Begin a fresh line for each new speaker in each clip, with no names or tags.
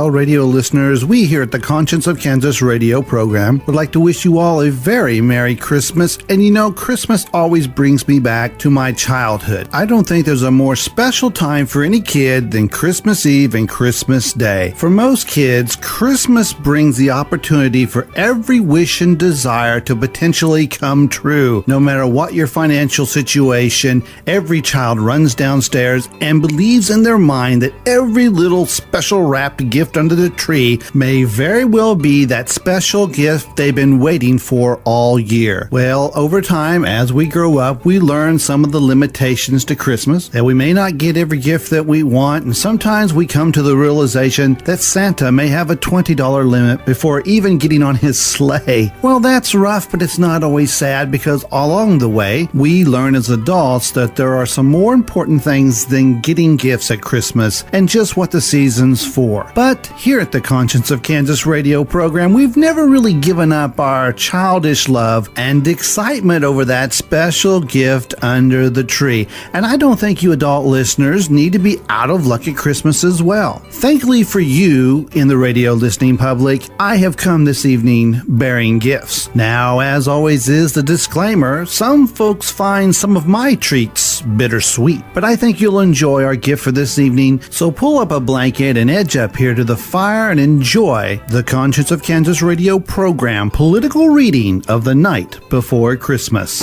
Well, radio listeners, we here at the Conscience of Kansas radio program would like to wish you all a very Merry Christmas. And you know, Christmas always brings me back to my childhood. I don't think there's a more special time for any kid than Christmas Eve and Christmas Day. For most kids, Christmas brings the opportunity for every wish and desire to potentially come true. No matter what your financial situation, every child runs downstairs and believes in their mind that every little special wrapped gift under the tree may very well be that special gift they've been waiting for all year. Well, over time, as we grow up, we learn some of the limitations to Christmas, that we may not get every gift that we want, and sometimes we come to the realization that Santa may have a $20 limit before even getting on his sleigh. Well, that's rough, but it's not always sad, because along the way, we learn as adults that there are some more important things than getting gifts at Christmas and just what the season's for. But here at the Conscience of Kansas radio program, we've never really given up our childish love and excitement over that special gift under the tree. And I don't think you adult listeners need to be out of luck at Christmas as well. Thankfully for you in the radio listening public, I have come this evening bearing gifts. Now, as always is the disclaimer, some folks find some of my treats bittersweet, but I think you'll enjoy our gift for this evening, so pull up a blanket and edge up here to the fire and enjoy the Conscience of Kansas radio program political reading of the night before Christmas.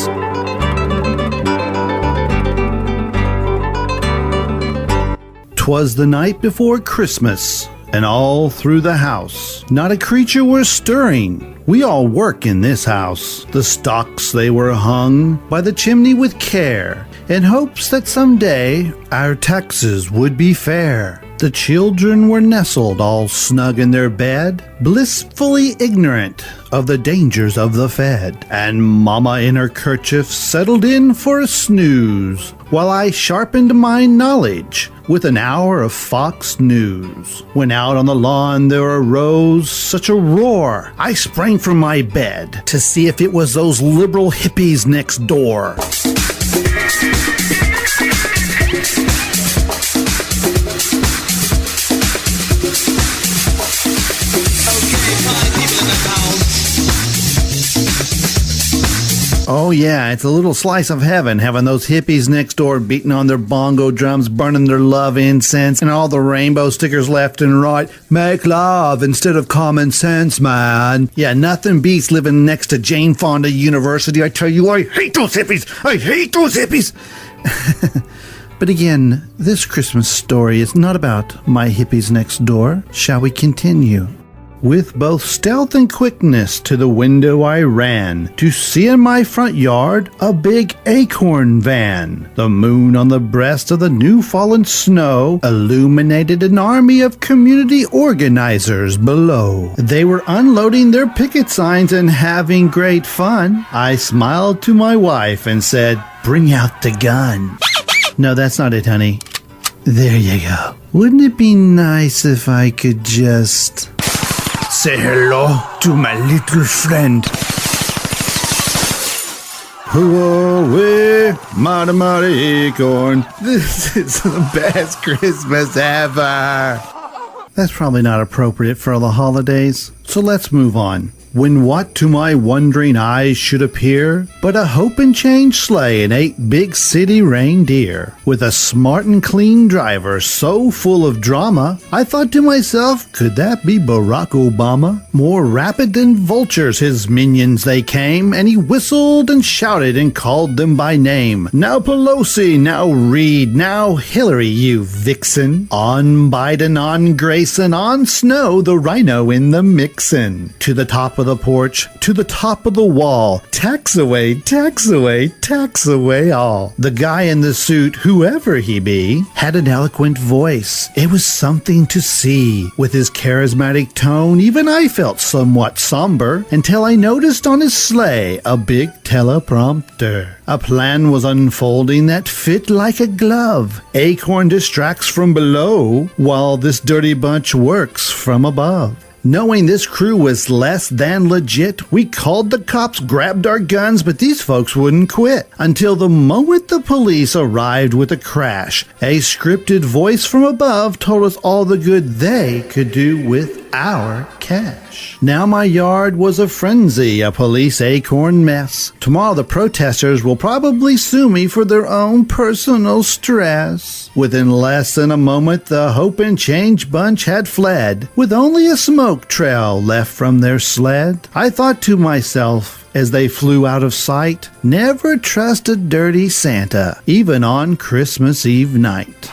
'Twas the night before Christmas, and all through the house not a creature was stirring. We all work in this house. The stocks they were hung by the chimney with care, in hopes that someday our taxes would be fair. The children were nestled all snug in their bed, blissfully ignorant of the dangers of the Fed. And Mama in her kerchief settled in for a snooze, while I sharpened my knowledge with an hour of Fox News. When out on the lawn there arose such a roar, I sprang from my bed to see if it was those liberal hippies next door. Oh yeah, it's a little slice of heaven having those hippies next door beating on their bongo drums, burning their love incense, and all the rainbow stickers left and right. Make love instead of common sense, man. Yeah, nothing beats living next to Jane Fonda University. I tell you, I hate those hippies. I hate those hippies. But again, this Christmas story is not about my hippies next door. Shall we continue? With both stealth and quickness to the window I ran, to see in my front yard a big acorn van. The moon on the breast of the new fallen snow illuminated an army of community organizers below. They were unloading their picket signs and having great fun. I smiled to my wife and said, "Bring out the gun." No, that's not it, honey. There you go. Wouldn't it be nice if I could just say hello to my little friend? Away, mighty, mighty acorn. This is the best Christmas ever. That's probably not appropriate for the holidays, so let's move on. When what to my wondering eyes should appear but a hope and change sleigh and 8 big city reindeer, with a smart and clean driver so full of drama, I thought to myself, could that be Barack Obama? More rapid than vultures his minions they came, and he whistled and shouted and called them by name. Now Pelosi, now Reed, now Hillary, you vixen. On Biden, on Grayson, on Snow, the rhino in the mixin'. To the top of the porch, to the top of the wall, tax away, tax away, tax away all. The guy in the suit, whoever he be, had an eloquent voice. It was something to see. With his charismatic tone, even I felt somewhat somber, until I noticed on his sleigh a big teleprompter. A plan was unfolding that fit like a glove. Acorn distracts from below, while this dirty bunch works from above. Knowing this crew was less than legit, we called the cops, grabbed our guns, but these folks wouldn't quit. Until the moment the police arrived with a crash, a scripted voice from above told us all the good they could do with our cash. Now my yard was a frenzy, a police acorn mess. Tomorrow the protesters will probably sue me for their own personal stress. Within less than a moment, the Hope and Change bunch had fled, with only a smoke trail left from their sled. I thought to myself, as they flew out of sight, never trust a dirty Santa, even on Christmas Eve night.